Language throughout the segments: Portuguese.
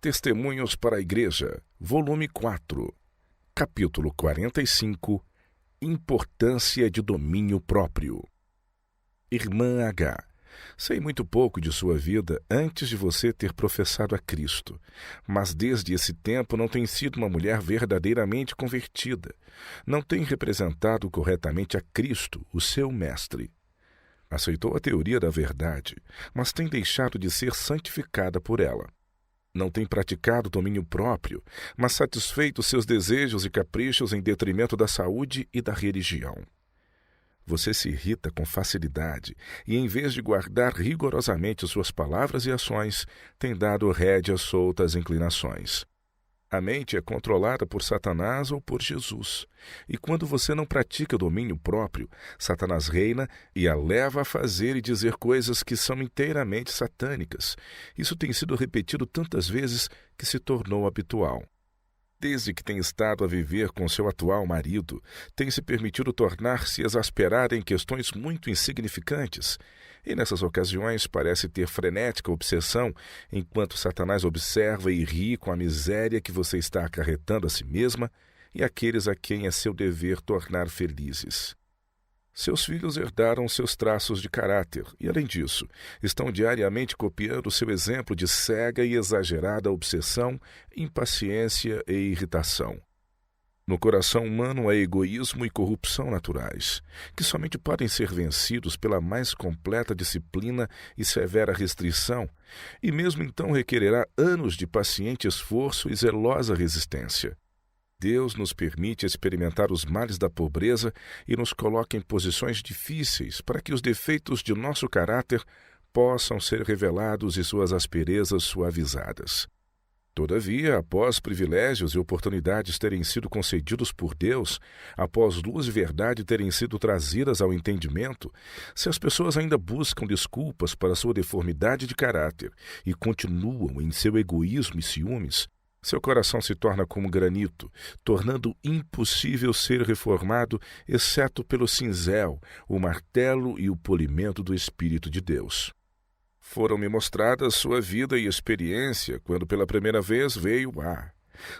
Testemunhos para a Igreja, volume 4, capítulo 45, Importância de domínio próprio. Irmã H., sei muito pouco de sua vida antes de você ter professado a Cristo, mas desde esse tempo não tem sido uma mulher verdadeiramente convertida. Não tem representado corretamente a Cristo, o seu mestre. Aceitou a teoria da verdade, mas tem deixado de ser santificada por ela. Não tem praticado domínio próprio, mas satisfeito seus desejos e caprichos em detrimento da saúde e da religião. Você se irrita com facilidade e, em vez de guardar rigorosamente suas palavras e ações, tem dado rédea solta às inclinações. A mente é controlada por Satanás ou por Jesus, e quando você não pratica domínio próprio, Satanás reina e a leva a fazer e dizer coisas que são inteiramente satânicas. Isso tem sido repetido tantas vezes que se tornou habitual. Desde que tem estado a viver com seu atual marido, tem se permitido tornar-se exasperada em questões muito insignificantes, e nessas ocasiões parece ter frenética obsessão, enquanto Satanás observa e ri com a miséria que você está acarretando a si mesma e aqueles a quem é seu dever tornar felizes. Seus filhos herdaram seus traços de caráter e, além disso, estão diariamente copiando seu exemplo de cega e exagerada obsessão, impaciência e irritação. No coração humano há egoísmo e corrupção naturais, que somente podem ser vencidos pela mais completa disciplina e severa restrição, e mesmo então requererá anos de paciente esforço e zelosa resistência. Deus nos permite experimentar os males da pobreza e nos coloca em posições difíceis para que os defeitos de nosso caráter possam ser revelados e suas asperezas suavizadas. Todavia, após privilégios e oportunidades terem sido concedidos por Deus, após luz e verdade terem sido trazidas ao entendimento, se as pessoas ainda buscam desculpas para sua deformidade de caráter e continuam em seu egoísmo e ciúmes, seu coração se torna como granito, tornando impossível ser reformado, exceto pelo cinzel, o martelo e o polimento do Espírito de Deus. Foram-me mostradas sua vida e experiência quando pela primeira vez veio A.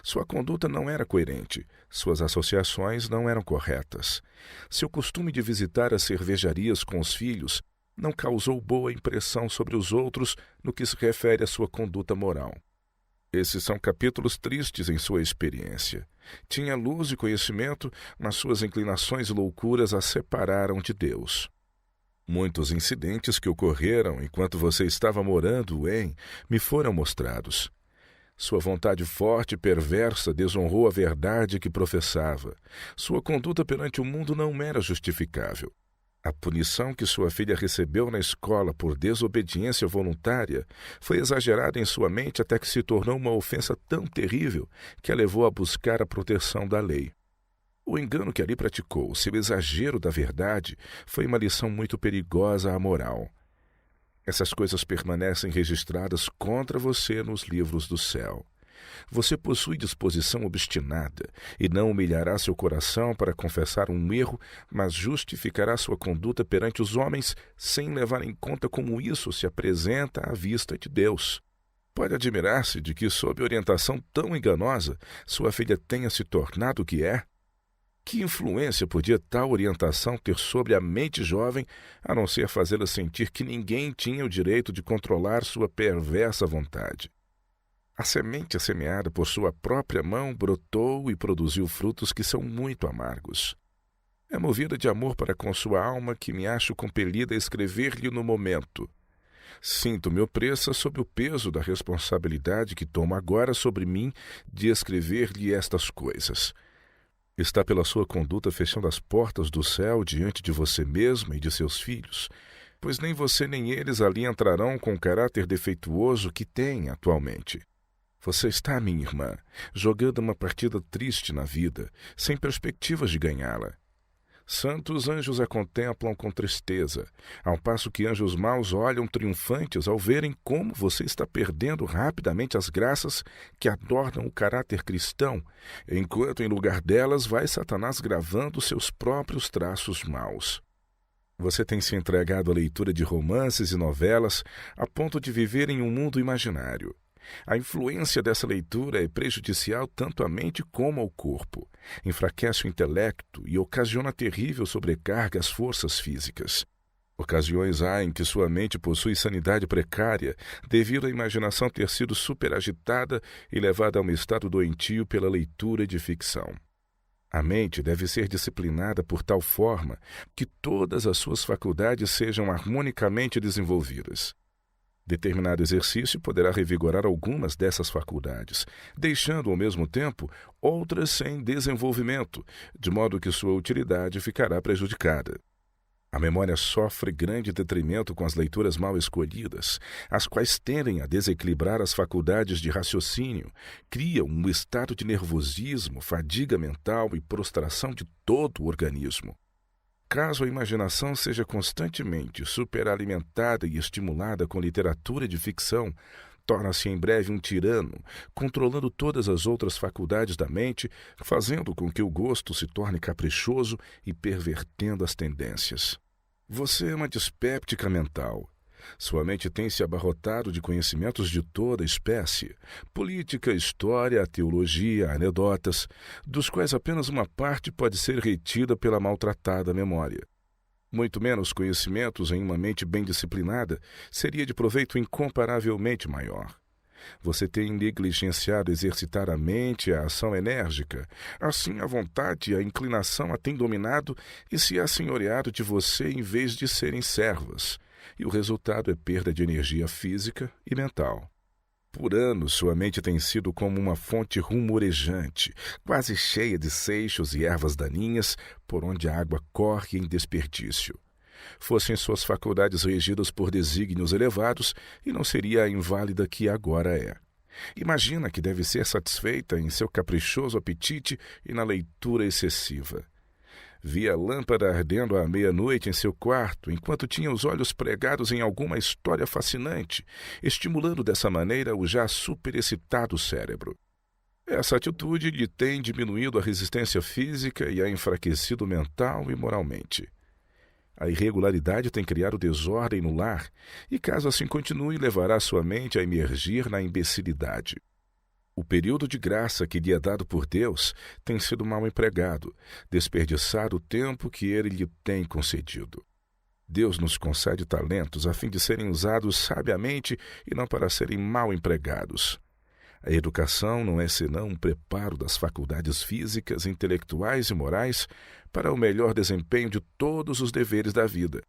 Sua conduta não era coerente, suas associações não eram corretas. Seu costume de visitar as cervejarias com os filhos não causou boa impressão sobre os outros no que se refere à sua conduta moral. Esses são capítulos tristes em sua experiência. Tinha luz e conhecimento, mas suas inclinações e loucuras a separaram de Deus. Muitos incidentes que ocorreram enquanto você estava morando me foram mostrados. Sua vontade forte e perversa desonrou a verdade que professava. Sua conduta perante o mundo não era justificável. A punição que sua filha recebeu na escola por desobediência voluntária foi exagerada em sua mente até que se tornou uma ofensa tão terrível que a levou a buscar a proteção da lei. O engano que ali praticou, seu exagero da verdade, foi uma lição muito perigosa à moral. Essas coisas permanecem registradas contra você nos livros do céu. Você possui disposição obstinada e não humilhará seu coração para confessar um erro, mas justificará sua conduta perante os homens sem levar em conta como isso se apresenta à vista de Deus. Pode admirar-se de que, sob orientação tão enganosa, sua filha tenha se tornado o que é? Que influência podia tal orientação ter sobre a mente jovem, a não ser fazê-la sentir que ninguém tinha o direito de controlar sua perversa vontade? A semente semeada por sua própria mão brotou e produziu frutos que são muito amargos. É movida de amor para com sua alma que me acho compelida a escrever-lhe no momento. Sinto-me opressa sob o peso da responsabilidade que tomo agora sobre mim de escrever-lhe estas coisas. Está pela sua conduta fechando as portas do céu diante de você mesma e de seus filhos, pois nem você nem eles ali entrarão com o caráter defeituoso que têm atualmente. Você está, minha irmã, jogando uma partida triste na vida, sem perspectivas de ganhá-la. Santos anjos a contemplam com tristeza, ao passo que anjos maus olham triunfantes ao verem como você está perdendo rapidamente as graças que adornam o caráter cristão, enquanto em lugar delas vai Satanás gravando seus próprios traços maus. Você tem se entregado à leitura de romances e novelas a ponto de viver em um mundo imaginário. A influência dessa leitura é prejudicial tanto à mente como ao corpo. Enfraquece o intelecto e ocasiona terrível sobrecarga às forças físicas. Ocasiões há em que sua mente possui sanidade precária devido à imaginação ter sido superagitada e levada a um estado doentio pela leitura de ficção. A mente deve ser disciplinada por tal forma que todas as suas faculdades sejam harmonicamente desenvolvidas. Determinado exercício poderá revigorar algumas dessas faculdades, deixando ao mesmo tempo outras sem desenvolvimento, de modo que sua utilidade ficará prejudicada. A memória sofre grande detrimento com as leituras mal escolhidas, as quais tendem a desequilibrar as faculdades de raciocínio, criam um estado de nervosismo, fadiga mental e prostração de todo o organismo. Caso a imaginação seja constantemente superalimentada e estimulada com literatura de ficção, torna-se em breve um tirano, controlando todas as outras faculdades da mente, fazendo com que o gosto se torne caprichoso e pervertendo as tendências. Você é uma dispéptica mental. Sua mente tem se abarrotado de conhecimentos de toda espécie, política, história, teologia, anedotas, dos quais apenas uma parte pode ser retida pela maltratada memória. Muito menos conhecimentos em uma mente bem disciplinada seria de proveito incomparavelmente maior. Você tem negligenciado exercitar a mente e a ação enérgica, assim a vontade e a inclinação a têm dominado e se assenhoreado de você em vez de serem servas, e o resultado é perda de energia física e mental. Por anos, sua mente tem sido como uma fonte rumorejante, quase cheia de seixos e ervas daninhas, por onde a água corre em desperdício. Fossem suas faculdades regidas por desígnios elevados, e não seria a inválida que agora é. Imagina que deve ser satisfeita em seu caprichoso apetite e na leitura excessiva. Via a lâmpada ardendo à meia-noite em seu quarto, enquanto tinha os olhos pregados em alguma história fascinante, estimulando dessa maneira o já superexcitado cérebro. Essa atitude lhe tem diminuído a resistência física e a enfraquecido mental e moralmente. A irregularidade tem criado desordem no lar e, caso assim continue, levará sua mente a emergir na imbecilidade. O período de graça que lhe é dado por Deus tem sido mal empregado, desperdiçado o tempo que Ele lhe tem concedido. Deus nos concede talentos a fim de serem usados sabiamente e não para serem mal empregados. A educação não é senão um preparo das faculdades físicas, intelectuais e morais para o melhor desempenho de todos os deveres da vida.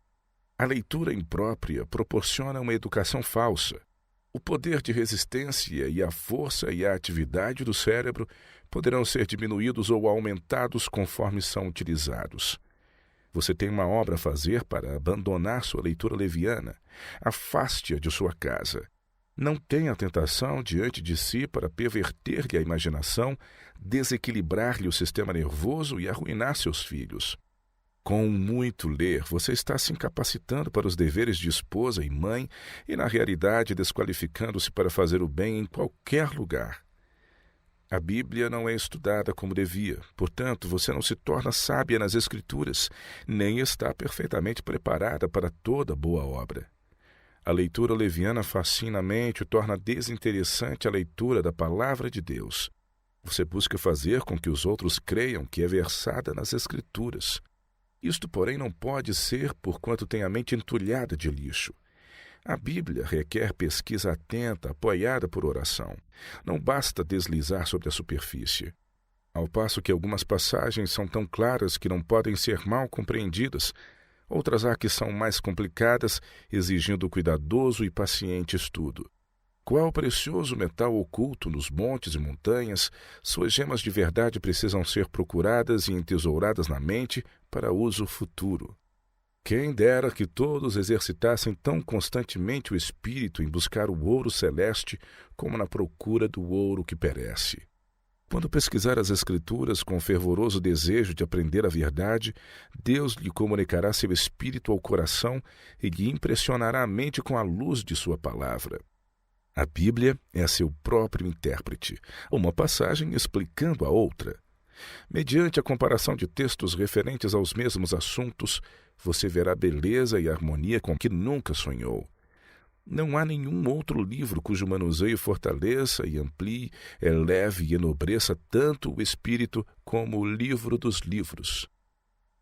A leitura imprópria proporciona uma educação falsa. O poder de resistência e a força e a atividade do cérebro poderão ser diminuídos ou aumentados conforme são utilizados. Você tem uma obra a fazer para abandonar sua leitura leviana. Afaste-a de sua casa. Não tenha tentação diante de si para perverter-lhe a imaginação, desequilibrar-lhe o sistema nervoso e arruinar seus filhos. Com muito ler, você está se incapacitando para os deveres de esposa e mãe e, na realidade, desqualificando-se para fazer o bem em qualquer lugar. A Bíblia não é estudada como devia, portanto, você não se torna sábia nas Escrituras, nem está perfeitamente preparada para toda boa obra. A leitura leviana fascina a mente e torna desinteressante a leitura da Palavra de Deus. Você busca fazer com que os outros creiam que é versada nas Escrituras. Isto, porém, não pode ser porquanto tem a mente entulhada de lixo. A Bíblia requer pesquisa atenta, apoiada por oração. Não basta deslizar sobre a superfície. Ao passo que algumas passagens são tão claras que não podem ser mal compreendidas, outras há que são mais complicadas, exigindo cuidadoso e paciente estudo. Qual precioso metal oculto nos montes e montanhas, suas gemas de verdade precisam ser procuradas e entesouradas na mente para uso futuro. Quem dera que todos exercitassem tão constantemente o espírito em buscar o ouro celeste como na procura do ouro que perece. Quando pesquisar as Escrituras com fervoroso desejo de aprender a verdade, Deus lhe comunicará seu espírito ao coração e lhe impressionará a mente com a luz de sua palavra. A Bíblia é seu próprio intérprete, uma passagem explicando a outra. Mediante a comparação de textos referentes aos mesmos assuntos, você verá beleza e harmonia com que nunca sonhou. Não há nenhum outro livro cujo manuseio fortaleça e amplie, eleve e enobreça tanto o espírito como o livro dos livros.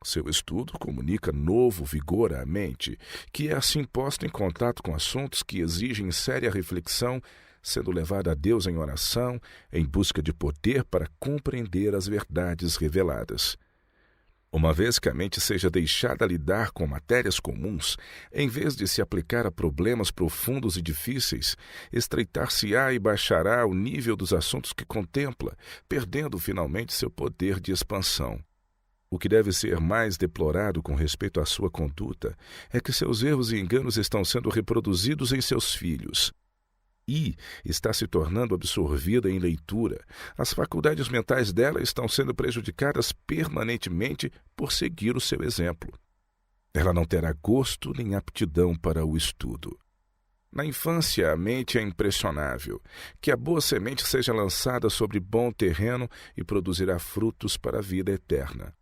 Seu estudo comunica novo vigor à mente, que é assim posta em contato com assuntos que exigem séria reflexão, sendo levada a Deus em oração, em busca de poder para compreender as verdades reveladas. Uma vez que a mente seja deixada lidar com matérias comuns, em vez de se aplicar a problemas profundos e difíceis, estreitar-se-á e baixará o nível dos assuntos que contempla, perdendo finalmente seu poder de expansão. O que deve ser mais deplorado com respeito à sua conduta é que seus erros e enganos estão sendo reproduzidos em seus filhos. E está se tornando absorvida em leitura. As faculdades mentais dela estão sendo prejudicadas permanentemente por seguir o seu exemplo. Ela não terá gosto nem aptidão para o estudo. Na infância, a mente é impressionável. Que a boa semente seja lançada sobre bom terreno e produzirá frutos para a vida eterna.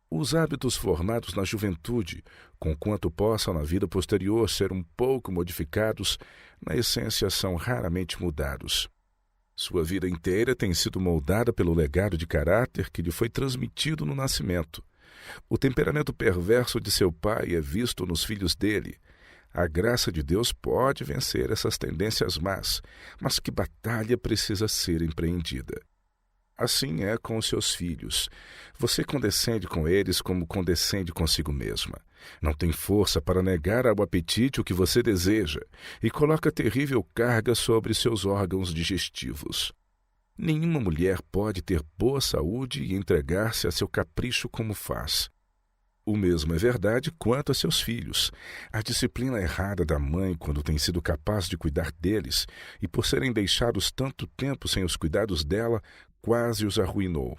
Os hábitos formados na juventude, conquanto possam na vida posterior ser um pouco modificados, na essência são raramente mudados. Sua vida inteira tem sido moldada pelo legado de caráter que lhe foi transmitido no nascimento. O temperamento perverso de seu pai é visto nos filhos dele. A graça de Deus pode vencer essas tendências más, mas que batalha precisa ser empreendida. Assim é com os seus filhos. Você condescende com eles como condescende consigo mesma. Não tem força para negar ao apetite o que você deseja e coloca terrível carga sobre seus órgãos digestivos. Nenhuma mulher pode ter boa saúde e entregar-se a seu capricho como faz. O mesmo é verdade quanto a seus filhos. A disciplina errada da mãe quando tem sido capaz de cuidar deles e por serem deixados tanto tempo sem os cuidados dela, quase os arruinou.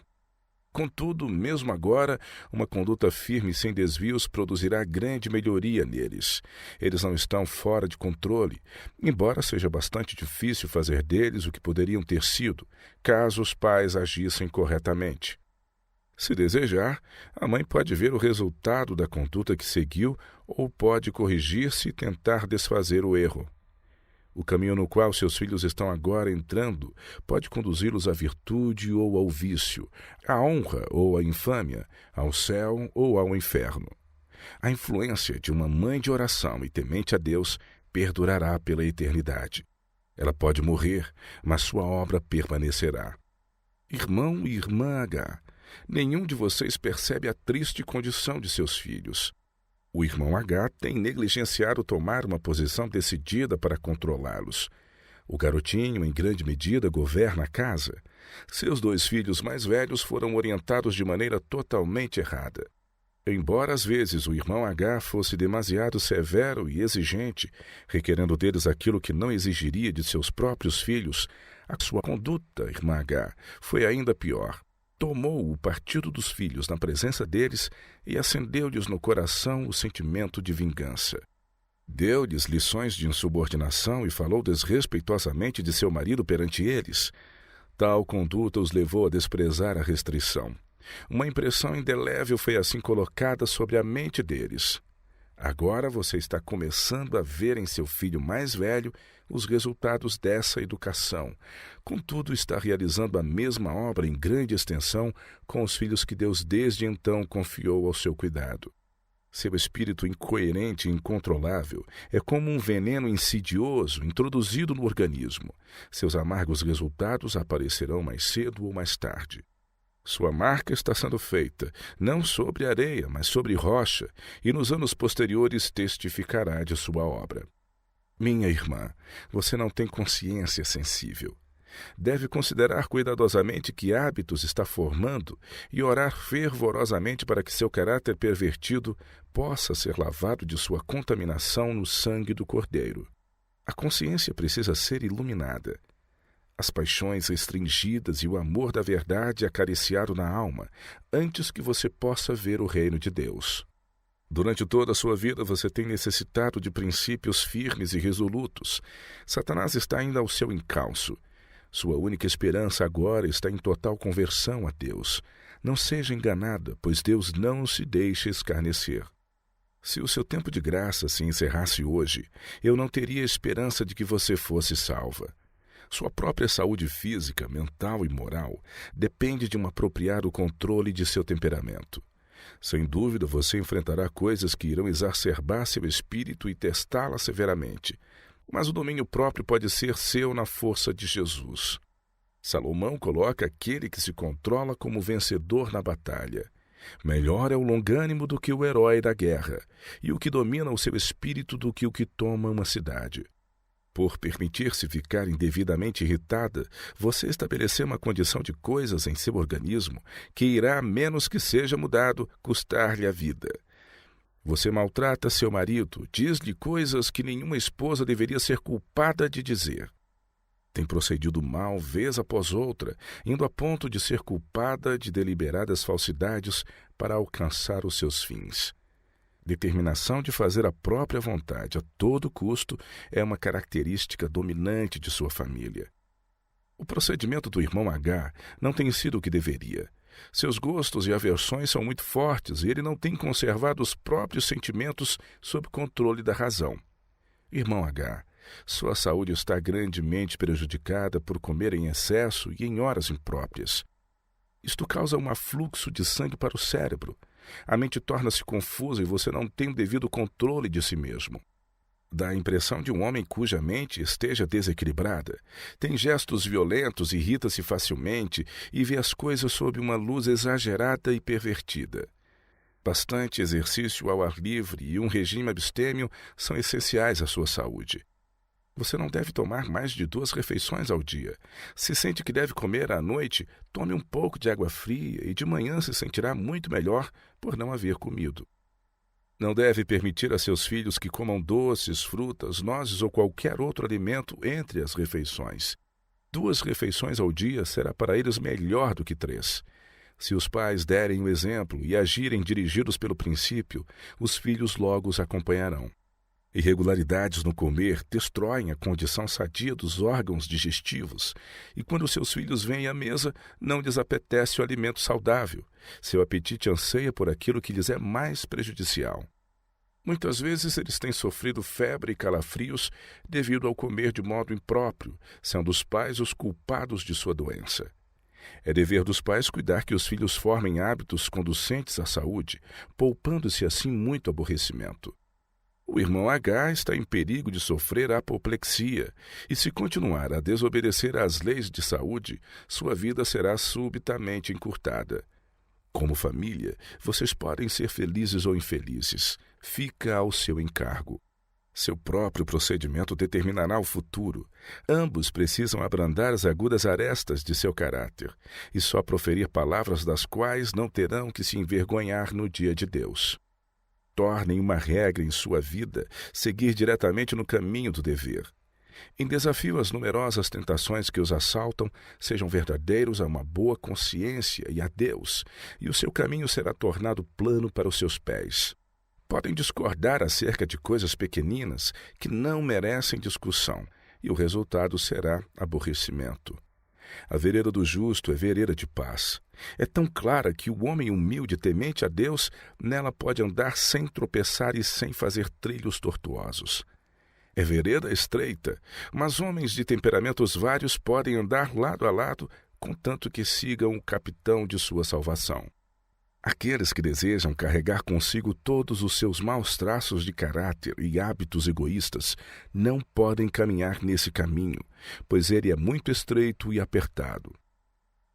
Contudo, mesmo agora, uma conduta firme e sem desvios produzirá grande melhoria neles. Eles não estão fora de controle, embora seja bastante difícil fazer deles o que poderiam ter sido, caso os pais agissem corretamente. Se desejar, a mãe pode ver o resultado da conduta que seguiu ou pode corrigir-se e tentar desfazer o erro. O caminho no qual seus filhos estão agora entrando pode conduzi-los à virtude ou ao vício, à honra ou à infâmia, ao céu ou ao inferno. A influência de uma mãe de oração e temente a Deus perdurará pela eternidade. Ela pode morrer, mas sua obra permanecerá. Irmão e irmã H, nenhum de vocês percebe a triste condição de seus filhos. O irmão H tem negligenciado tomar uma posição decidida para controlá-los. O garotinho, em grande medida, governa a casa. Seus 2 filhos mais velhos foram orientados de maneira totalmente errada. Embora às vezes o irmão H fosse demasiado severo e exigente, requerendo deles aquilo que não exigiria de seus próprios filhos, a sua conduta, irmã H, foi ainda pior. Tomou o partido dos filhos na presença deles e acendeu-lhes no coração o sentimento de vingança. Deu-lhes lições de insubordinação e falou desrespeitosamente de seu marido perante eles. Tal conduta os levou a desprezar a restrição. Uma impressão indelével foi assim colocada sobre a mente deles. Agora você está começando a ver em seu filho mais velho os resultados dessa educação. Contudo, está realizando a mesma obra em grande extensão com os filhos que Deus desde então confiou ao seu cuidado. Seu espírito incoerente e incontrolável é como um veneno insidioso introduzido no organismo. Seus amargos resultados aparecerão mais cedo ou mais tarde. Sua marca está sendo feita, não sobre areia, mas sobre rocha, e nos anos posteriores testificará de sua obra. Minha irmã, você não tem consciência sensível. Deve considerar cuidadosamente que hábitos está formando e orar fervorosamente para que seu caráter pervertido possa ser lavado de sua contaminação no sangue do Cordeiro. A consciência precisa ser iluminada. As paixões restringidas e o amor da verdade acariciado na alma, antes que você possa ver o reino de Deus. Durante toda a sua vida você tem necessitado de princípios firmes e resolutos. Satanás está ainda ao seu encalço. Sua única esperança agora está em total conversão a Deus. Não seja enganada, pois Deus não se deixa escarnecer. Se o seu tempo de graça se encerrasse hoje, eu não teria esperança de que você fosse salva. Sua própria saúde física, mental e moral depende de um apropriado controle de seu temperamento. Sem dúvida, você enfrentará coisas que irão exacerbar seu espírito e testá-la severamente, mas o domínio próprio pode ser seu na força de Jesus. Salomão coloca aquele que se controla como vencedor na batalha. Melhor é o longânimo do que o herói da guerra, e o que domina o seu espírito do que o que toma uma cidade. Por permitir-se ficar indevidamente irritada, você estabeleceu uma condição de coisas em seu organismo que irá, a menos que seja mudado, custar-lhe a vida. Você maltrata seu marido, diz-lhe coisas que nenhuma esposa deveria ser culpada de dizer. Tem procedido mal vez após outra, indo a ponto de ser culpada de deliberadas falsidades para alcançar os seus fins. Determinação de fazer a própria vontade a todo custo é uma característica dominante de sua família. O procedimento do irmão H não tem sido o que deveria. Seus gostos e aversões são muito fortes e ele não tem conservado os próprios sentimentos sob controle da razão. Irmão H, sua saúde está grandemente prejudicada por comer em excesso e em horas impróprias. Isto causa um afluxo de sangue para o cérebro. A mente torna-se confusa e você não tem o devido controle de si mesmo. Dá a impressão de um homem cuja mente esteja desequilibrada. Tem gestos violentos, irrita-se facilmente e vê as coisas sob uma luz exagerada e pervertida. Bastante exercício ao ar livre e um regime abstêmio são essenciais à sua saúde. Você não deve tomar mais de 2 refeições ao dia. Se sente que deve comer à noite, tome um pouco de água fria e de manhã se sentirá muito melhor por não haver comido. Não deve permitir a seus filhos que comam doces, frutas, nozes ou qualquer outro alimento entre as refeições. 2 refeições ao dia será para eles melhor do que 3. Se os pais derem o exemplo e agirem dirigidos pelo princípio, os filhos logo os acompanharão. Irregularidades no comer destroem a condição sadia dos órgãos digestivos, e quando seus filhos vêm à mesa, não lhes apetece o alimento saudável. Seu apetite anseia por aquilo que lhes é mais prejudicial. Muitas vezes eles têm sofrido febre e calafrios devido ao comer de modo impróprio, sendo os pais os culpados de sua doença. É dever dos pais cuidar que os filhos formem hábitos conducentes à saúde, poupando-se assim muito aborrecimento. O irmão H está em perigo de sofrer apoplexia, e se continuar a desobedecer às leis de saúde, sua vida será subitamente encurtada. Como família, vocês podem ser felizes ou infelizes. Fica ao seu encargo. Seu próprio procedimento determinará o futuro. Ambos precisam abrandar as agudas arestas de seu caráter, e só proferir palavras das quais não terão que se envergonhar no dia de Deus. Tornem uma regra em sua vida seguir diretamente no caminho do dever. Em desafio às numerosas tentações que os assaltam, sejam verdadeiros a uma boa consciência e a Deus, e o seu caminho será tornado plano para os seus pés. Podem discordar acerca de coisas pequeninas que não merecem discussão, e o resultado será aborrecimento. A vereda do justo é vereda de paz. É tão clara que o homem humilde, temente a Deus, nela pode andar sem tropeçar e sem fazer trilhos tortuosos. É vereda estreita, mas homens de temperamentos vários podem andar lado a lado, contanto que sigam o capitão de sua salvação. Aqueles que desejam carregar consigo todos os seus maus traços de caráter e hábitos egoístas não podem caminhar nesse caminho, pois ele é muito estreito e apertado.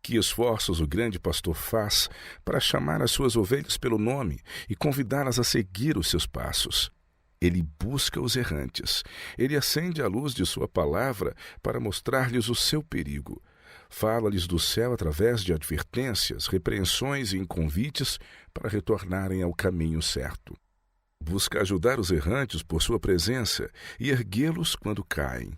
Que esforços o grande pastor faz para chamar as suas ovelhas pelo nome e convidá-las a seguir os seus passos. Ele busca os errantes. Ele acende a luz de sua palavra para mostrar-lhes o seu perigo. Fala-lhes do céu através de advertências, repreensões e convites para retornarem ao caminho certo. Busca ajudar os errantes por sua presença e erguê-los quando caem.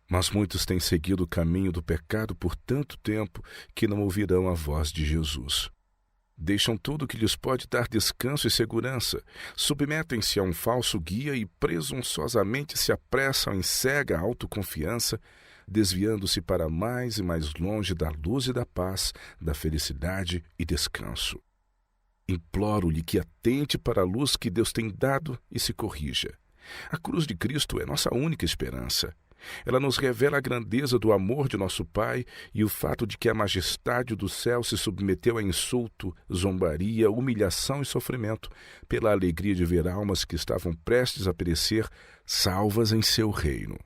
Mas muitos têm seguido o caminho do pecado por tanto tempo que não ouvirão a voz de Jesus. Deixam tudo que lhes pode dar descanso e segurança, submetem-se a um falso guia e presunçosamente se apressam em cega autoconfiança, desviando-se para mais e mais longe da luz e da paz, da felicidade e descanso. Imploro-lhe que atente para a luz que Deus tem dado e se corrija. A cruz de Cristo é nossa única esperança. Ela nos revela a grandeza do amor de nosso Pai e o fato de que a majestade do céu se submeteu a insulto, zombaria, humilhação e sofrimento pela alegria de ver almas que estavam prestes a perecer, salvas em seu reino.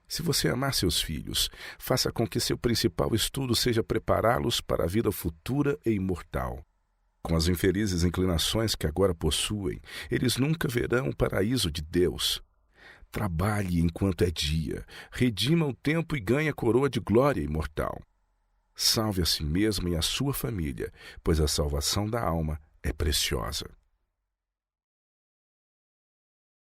Se você amar seus filhos, faça com que seu principal estudo seja prepará-los para a vida futura e imortal. Com as infelizes inclinações que agora possuem, eles nunca verão o paraíso de Deus. Trabalhe enquanto é dia, redima o tempo e ganhe a coroa de glória imortal. Salve a si mesmo e a sua família, pois a salvação da alma é preciosa.